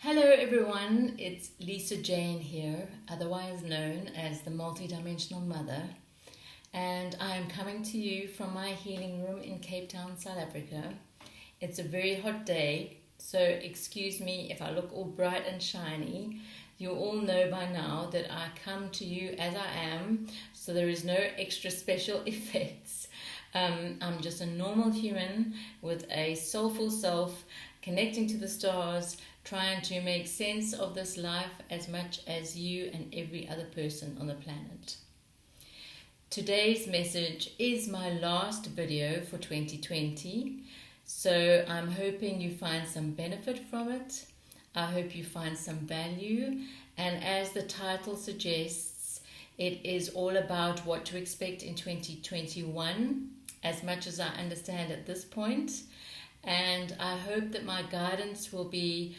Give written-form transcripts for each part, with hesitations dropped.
Hello everyone, it's Lisa Jane here, otherwise known as the Multidimensional Mother, and I am coming to you from my healing room in Cape Town, South Africa. It's a very hot day, so excuse me if I look all bright and shiny. You all know by now that I come to you as I am, so there is no extra special effects. I'm just a normal human with a soulful self, connecting to the stars, trying to make sense of this life as much as you and every other person on the planet. Today's message is my last video for 2020, so I'm hoping you find some benefit from it. I hope you find some value, and as the title suggests, it is all about what to expect in 2021, as much as I understand at this point. And I hope that my guidance will be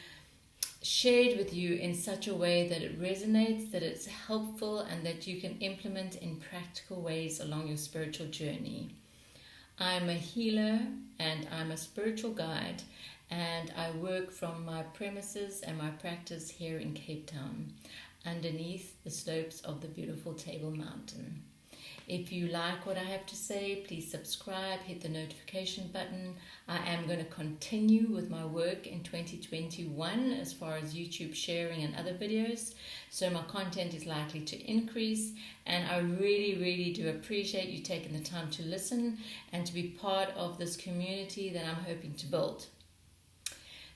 shared with you in such a way that it resonates, that it's helpful, and that you can implement in practical ways along your spiritual journey. I'm a healer and I'm a spiritual guide, and I work from my premises and my practice here in Cape Town, underneath the slopes of the beautiful Table Mountain. If you like what I have to say, please subscribe, hit the notification button. I am going to continue with my work in 2021 as far as YouTube sharing and other videos, so my content is likely to increase, and I really do appreciate you taking the time to listen and to be part of this community that I'm hoping to build.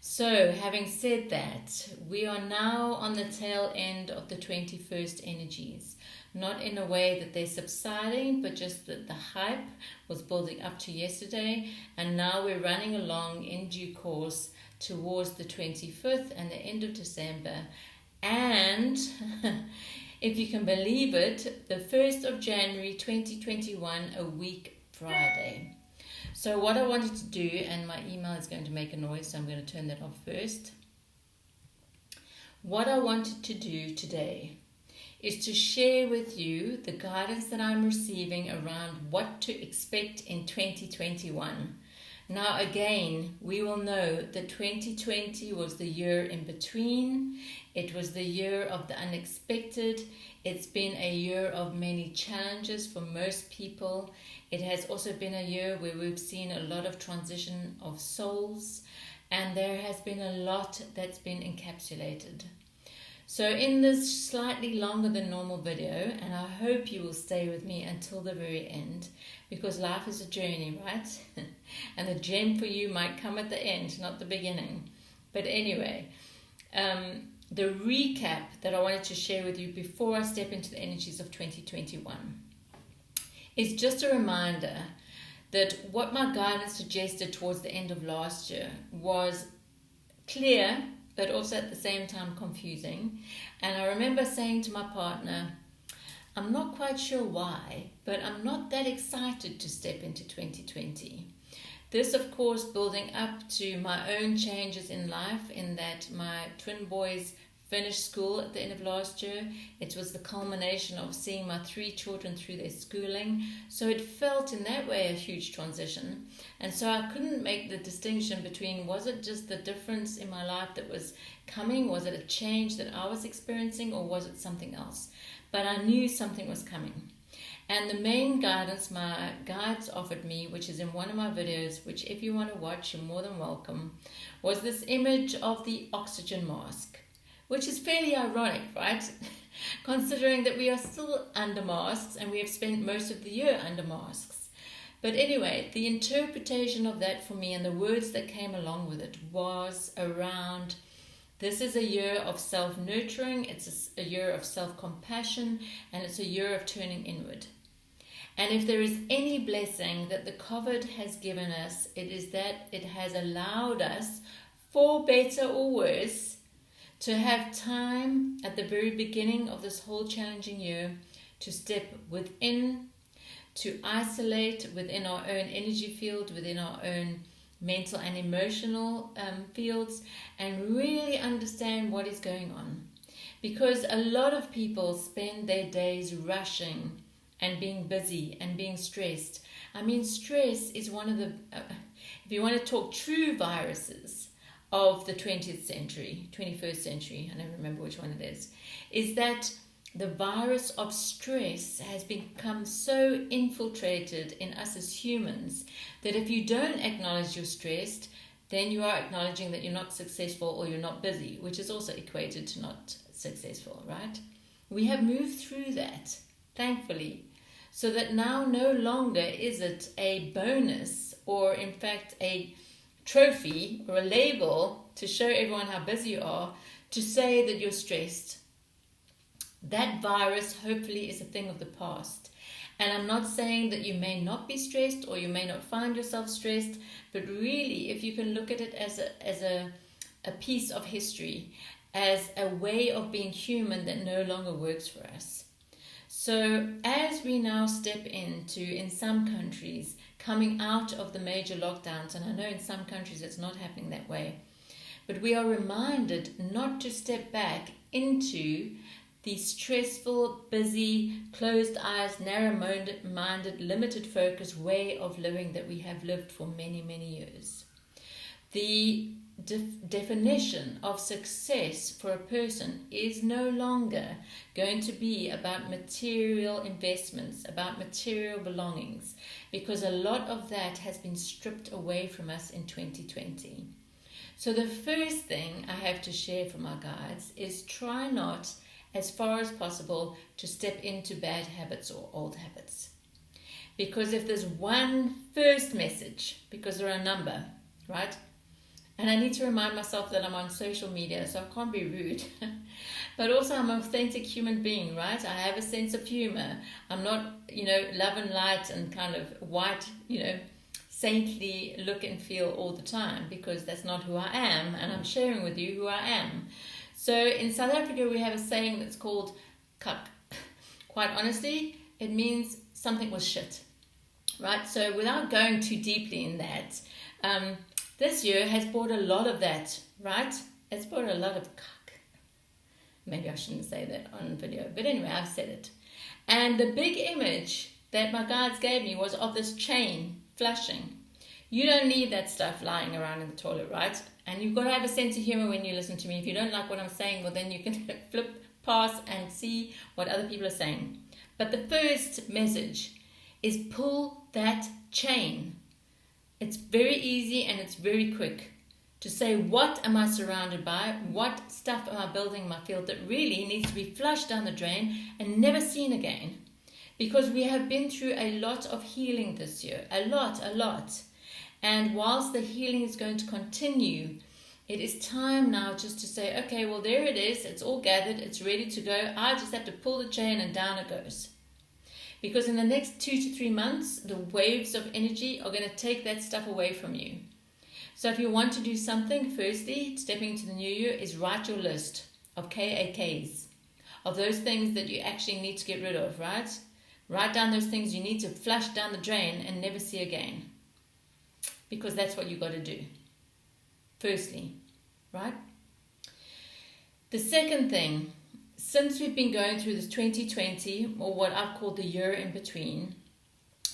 So, having said that, we are now on the tail end of the 21st energies. Not in a way that they're subsiding, but just that the hype was building up to yesterday, and now we're running along in due course towards the 25th and the end of December. And if you can believe it, the 1st of January 2021, a week Friday. So what I wanted to do, and my email is going to make a noise, so I'm going to turn that off first. What I wanted to do today is to share with you the guidance that I'm receiving around what to expect in 2021. Now again, we will know that 2020 was the year in between. It was the year of the unexpected. It's been a year of many challenges for most people. It has also been a year where we've seen a lot of transition of souls, and there has been a lot that's been encapsulated. So in this slightly longer than normal video, and I hope you will stay with me until the very end, because life is a journey, right? And the gem for you might come at the end, not the beginning. But anyway, the recap that I wanted to share with you before I step into the energies of 2021 is just a reminder that what my guidance suggested towards the end of last year was clear, but also at the same time confusing. And I remember saying to my partner, I'm not quite sure why, but I'm not that excited to step into 2020. This, of course, building up to my own changes in life, in that my twin boys finished school at the end of last year. It was the culmination of seeing my 3 children through their schooling. So it felt in that way a huge transition. And so I couldn't make the distinction between, was it just the difference in my life that was coming? Was it a change that I was experiencing, or was it something else? But I knew something was coming. And the main guidance my guides offered me, which is in one of my videos, which if you want to watch, you're more than welcome, was this image of the oxygen mask. Which is fairly ironic, right? Considering that we are still under masks and we have spent most of the year under masks. But anyway, the interpretation of that for me and the words that came along with it was around, this is a year of self-nurturing, it's a year of self-compassion, and it's a year of turning inward. And if there is any blessing that the COVID has given us, it is that it has allowed us, for better or worse, to have time at the very beginning of this whole challenging year to step within, to isolate within our own energy field, within our own mental and emotional fields, and really understand what is going on. Because a lot of people spend their days rushing and being busy and being stressed. I mean, stress is one of the, if you want to talk true viruses of the 20th century, 21st century, I don't remember which one it is that the virus of stress has become so infiltrated in us as humans that if you don't acknowledge you're stressed, then you are acknowledging that you're not successful or you're not busy, which is also equated to not successful, right? We have moved through that, thankfully, so that now no longer is it a bonus or in fact a trophy or a label to show everyone how busy you are to say that you're stressed. That virus hopefully is a thing of the past. And I'm not saying that you may not be stressed or you may not find yourself stressed, but really if you can look at it as a piece of history, as a way of being human that no longer works for us. So as we now step into, in some countries, coming out of the major lockdowns, and I know in some countries it's not happening that way, but we are reminded not to step back into the stressful, busy, closed eyes, narrow-minded, limited focus way of living that we have lived for many, many years. The definition of success for a person is no longer going to be about material investments, about material belongings, because a lot of that has been stripped away from us in 2020. So the first thing I have to share from our guides is try not, as far as possible, to step into bad habits or old habits. Because if there's one first message, because there are a number, right? And I need to remind myself that I'm on social media, so I can't be rude. But also I'm an authentic human being, right? I have a sense of humor. I'm not, love and light and kind of white, saintly look and feel all the time, because that's not who I am, and I'm sharing with you who I am. So in South Africa, we have a saying that's called kak. Quite honestly, it means something was shit, right? So without going too deeply in that, this year has brought a lot of that, right? It's brought a lot of kak. Maybe I shouldn't say that on video, but anyway, I've said it. And the big image that my guides gave me was of this chain flashing. You don't need that stuff lying around in the toilet, right? And you've got to have a sense of humor when you listen to me. If you don't like what I'm saying, well, then you can flip past and see what other people are saying. But the first message is pull that chain. It's very easy and it's very quick to say, what am I surrounded by? What stuff am I building in my field that really needs to be flushed down the drain and never seen again? Because we have been through a lot of healing this year. A lot. And whilst the healing is going to continue, it is time now just to say, okay, well, there it is. It's all gathered. It's ready to go. I just have to pull the chain and down it goes. Because in the next 2 to 3 months, the waves of energy are going to take that stuff away from you. So if you want to do something, firstly, stepping into the new year, is write your list of KAKs, of those things that you actually need to get rid of, right? Write down those things you need to flush down the drain and never see again. Because that's what you've got to do. Firstly, right? The second thing, since we've been going through this 2020, or what I've called the year in between,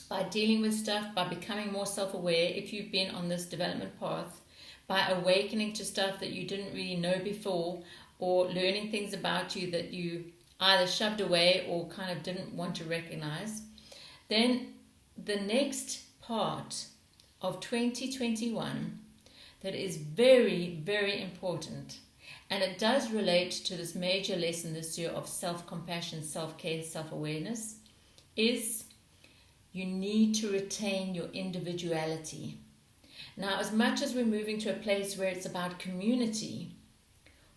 by dealing with stuff, by becoming more self-aware, if you've been on this development path, by awakening to stuff that you didn't really know before, or learning things about you that you either shoved away or kind of didn't want to recognize, then the next part of 2021 that is very, very important, and it does relate to this major lesson this year of self-compassion, self-care, self-awareness, is you need to retain your individuality. Now, as much as we're moving to a place where it's about community,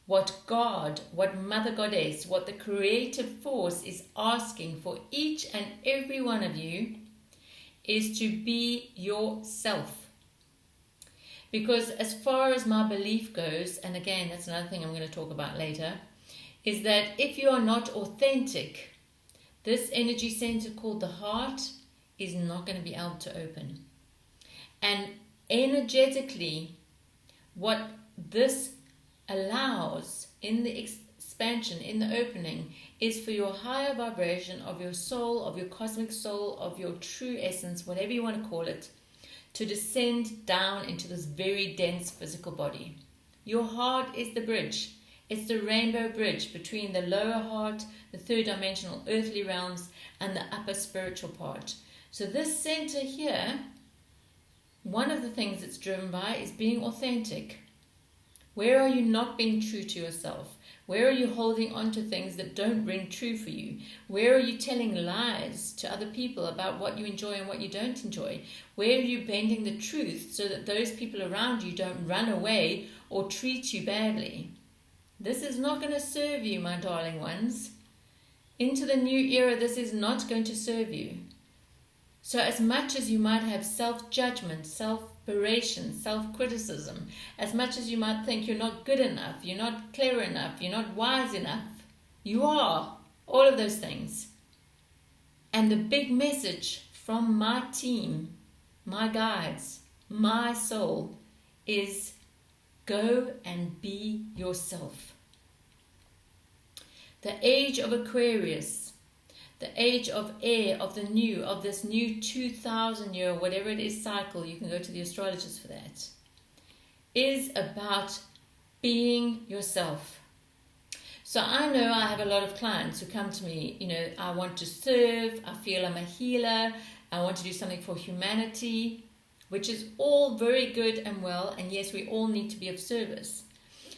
what God, what Mother Goddess, what the creative force is asking for each and every one of you is to be yourself. Because as far as my belief goes, and again, that's another thing I'm going to talk about later, is that if you are not authentic, this energy center called the heart is not going to be able to open. And energetically, what this allows in the expansion, in the opening, is for your higher vibration of your soul, of your cosmic soul, of your true essence, whatever you want to call it, to descend down into this very dense physical body, Your heart is the bridge. It's the rainbow bridge between the lower heart, the third dimensional earthly realms, and the upper spiritual part. So this center here, one of the things it's driven by is being authentic. Where are you not being true to yourself? Where are you holding on to things that don't ring true for you? Where are you telling lies to other people about what you enjoy and what you don't enjoy? Where are you bending the truth so that those people around you don't run away or treat you badly? This is not going to serve you, my darling ones. Into the new era, this is not going to serve you. So as much as you might have self-judgment, self-beration, self-criticism, as much as you might think you're not good enough, you're not clever enough, you're not wise enough, you are. All of those things. And the big message from my team, my guides, my soul, is go and be yourself. The age of Aquarius, the age of air, of the new, of this new 2000 year, whatever it is, cycle, you can go to the astrologers for that, is about being yourself. So I know I have a lot of clients who come to me, I want to serve, I feel I'm a healer, I want to do something for humanity, which is all very good and well, and yes, we all need to be of service.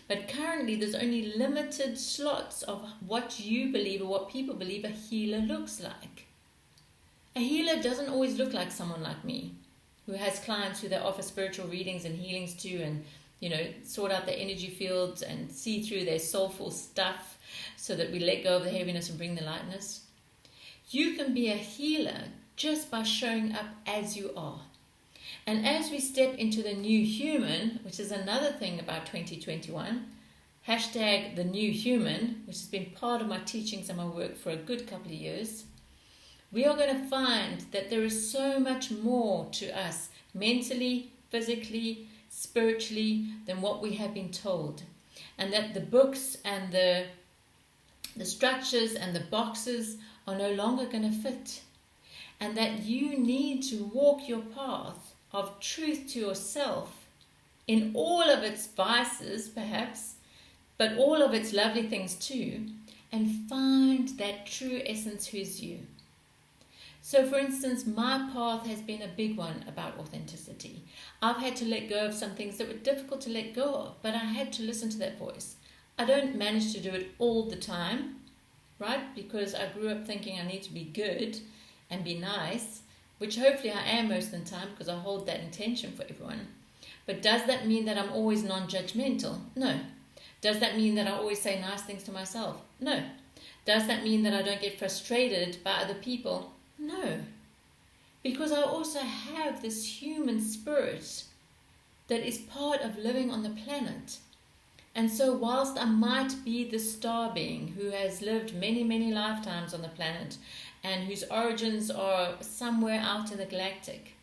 But currently, there's only limited slots of what you believe or what people believe a healer looks like. A healer doesn't always look like someone like me, who has clients who they offer spiritual readings and healings to, and sort out their energy fields and see through their soulful stuff so that we let go of the heaviness and bring the lightness. You can be a healer just by showing up as you are. And as we step into the new human, which is another thing about 2021, hashtag the new human, which has been part of my teachings and my work for a good couple of years, we are going to find that there is so much more to us mentally, physically, spiritually than what we have been told. And that the books and the structures and the boxes are no longer going to fit. And that you need to walk your path of truth to yourself in all of its vices, perhaps, but all of its lovely things too, and find that true essence who is you. So, for instance, my path has been a big one about authenticity. I've had to let go of some things that were difficult to let go of, but I had to listen to that voice. I don't manage to do it all the time, right? Because I grew up thinking I need to be good and be nice, which hopefully I am most of the time because I hold that intention for everyone. But does that mean that I'm always non-judgmental? No. Does that mean that I always say nice things to myself? No. Does that mean that I don't get frustrated by other people? No. Because I also have this human spirit that is part of living on the planet. And so whilst I might be the star being who has lived many, many lifetimes on the planet and whose origins are somewhere out in the galactic,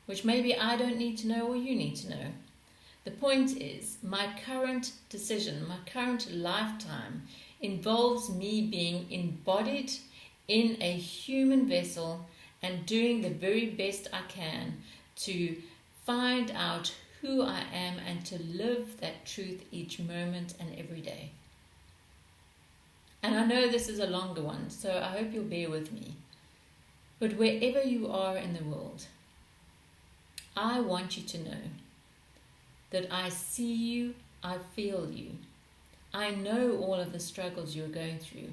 which maybe I don't need to know or you need to know, the point is my current decision, my current lifetime involves me being embodied in a human vessel and doing the very best I can to find out who I am and to live that truth each moment and every day. And I know this is a longer one, so I hope you'll bear with me. But wherever you are in the world, I want you to know that I see you, I feel you. I know all of the struggles you're going through,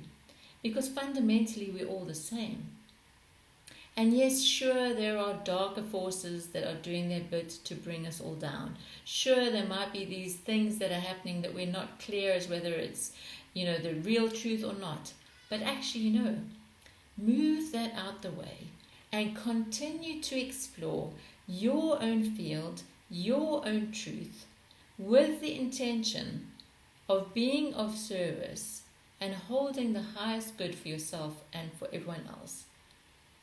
because fundamentally we're all the same. And yes, sure, there are darker forces that are doing their bit to bring us all down. Sure, there might be these things that are happening that we're not clear as whether it's, the real truth or not. But actually, move that out the way and continue to explore your own field, your own truth, with the intention of being of service and holding the highest good for yourself and for everyone else.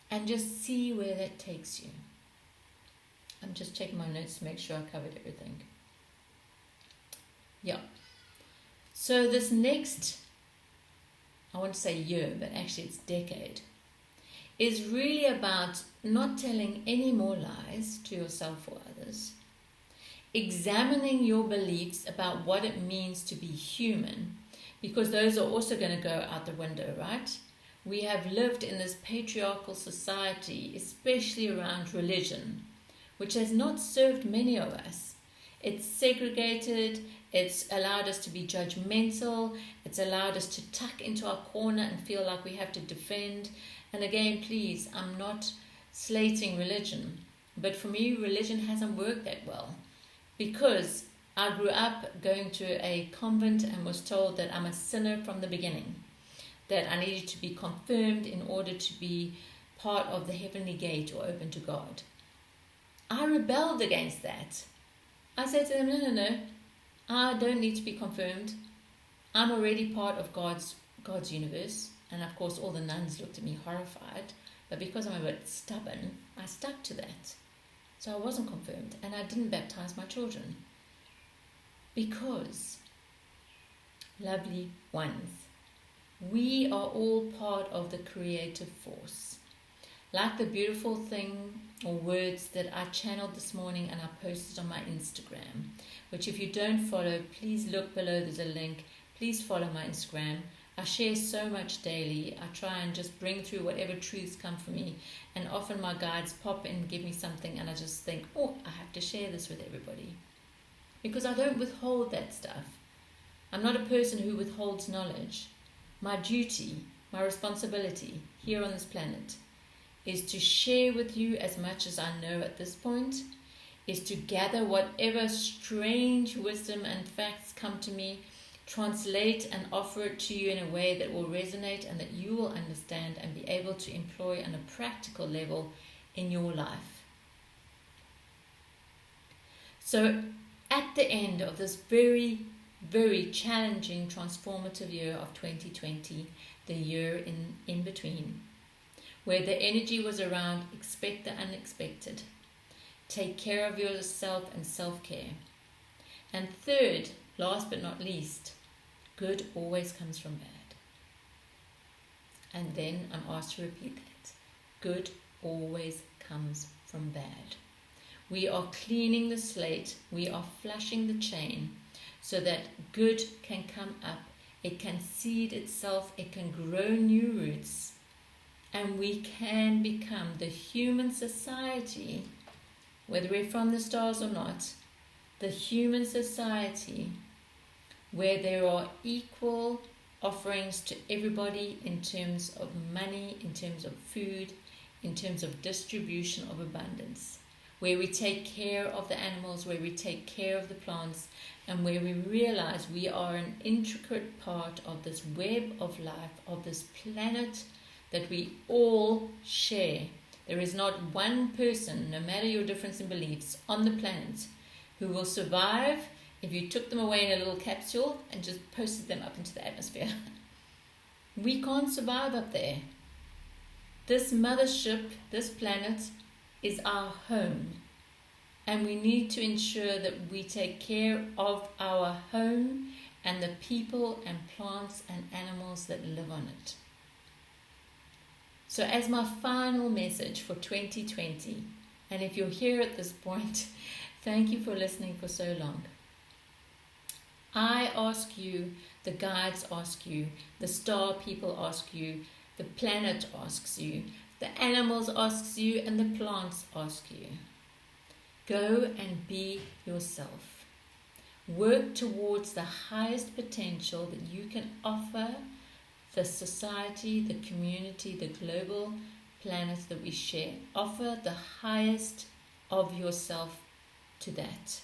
And just see where that takes you. I'm just checking my notes to make sure I covered everything. Yeah. So this next, I want to say year, but actually it's decade, is really about not telling any more lies to yourself or others. examining your beliefs about what it means to be human, because those are also going to go out the window, right? We have lived in this patriarchal society, especially around religion, which has not served many of us. It's segregated, it's allowed us to be judgmental, it's allowed us to tuck into our corner and feel like we have to defend. And again, please, I'm not slating religion, but for me, religion hasn't worked that well, because I grew up going to a convent and was told that I'm a sinner from the beginning, that I needed to be confirmed in order to be part of the heavenly gate or open to God. I rebelled against that. I said to them, no, I don't need to be confirmed. I'm already part of God's universe. And of course, all the nuns looked at me horrified. But because I'm a bit stubborn, I stuck to that. So I wasn't confirmed, and I didn't baptize my children. Because, lovely ones, we are all part of the creative force. Like the beautiful thing or words that I channeled this morning and I posted on my Instagram, which if you don't follow, please look below, there's a link. Please follow my Instagram. I share so much daily. I try and just bring through whatever truths come for me. And often my guides pop in and give me something and I just think, oh, I have to share this with everybody. Because I don't withhold that stuff. I'm not a person who withholds knowledge. My duty, my responsibility here on this planet is to share with you as much as I know at this point, is to gather whatever strange wisdom and facts come to me, translate and offer it to you in a way that will resonate and that you will understand and be able to employ on a practical level in your life. So at the end of this very, very challenging, transformative year of 2020, the year in between, where the energy was around expect the unexpected, take care of yourself and self-care. And third, last but not least, good always comes from bad. And then I'm asked to repeat that. Good always comes from bad. We are cleaning the slate, we are flushing the chain so that good can come up, it can seed itself, it can grow new roots, and we can become the human society, whether we're from the stars or not, the human society where there are equal offerings to everybody in terms of money, in terms of food, in terms of distribution of abundance, where we take care of the animals, where we take care of the plants, and where we realize we are an intricate part of this web of life, of this planet that we all share. There is not one person, no matter your difference in beliefs, on the planet who will survive if you took them away in a little capsule and just posted them up into the atmosphere. We can't survive up there. This mothership, this planet, is our home. And we need to ensure that we take care of our home and the people and plants and animals that live on it. So as my final message for 2020, and if you're here at this point, thank you for listening for so long. I ask you, the guides ask you, the star people ask you, the planet asks you, the animals asks you, and the plants ask you. Go and be yourself. Work towards the highest potential that you can offer the society, the community, the global planet that we share. Offer the highest of yourself to that.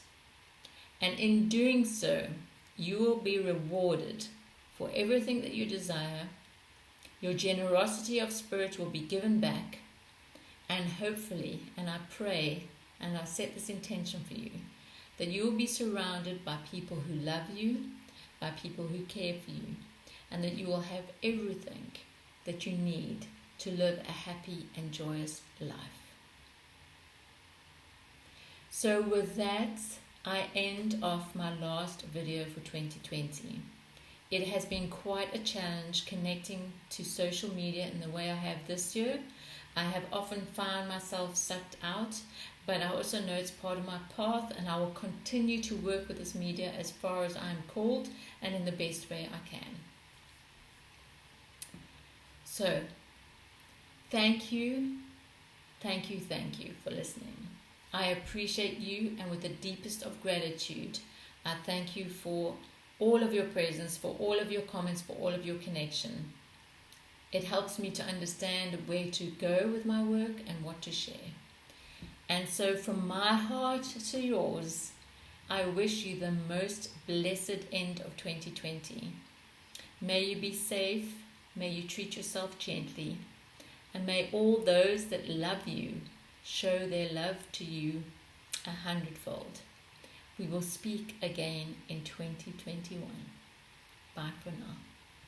And in doing so, you will be rewarded for everything that you desire. Your generosity of spirit will be given back. And hopefully, and I pray, and I set this intention for you, that you will be surrounded by people who love you, by people who care for you, and that you will have everything that you need to live a happy and joyous life. So with that, I end off my last video for 2020. It has been quite a challenge connecting to social media in the way I have this year. I have often found myself sucked out but I also know it's part of my path, and I will continue to work with this media as far as I'm called and in the best way I can. So, thank you for listening. I appreciate you, and with the deepest of gratitude, I thank you for all of your presence, for all of your comments, for all of your connection. It helps me to understand where to go with my work and what to share. And so from my heart to yours, I wish you the most blessed end of 2020. May you be safe, may you treat yourself gently, and may all those that love you show their love to you 100-fold. We will speak again in 2021. Bye for now.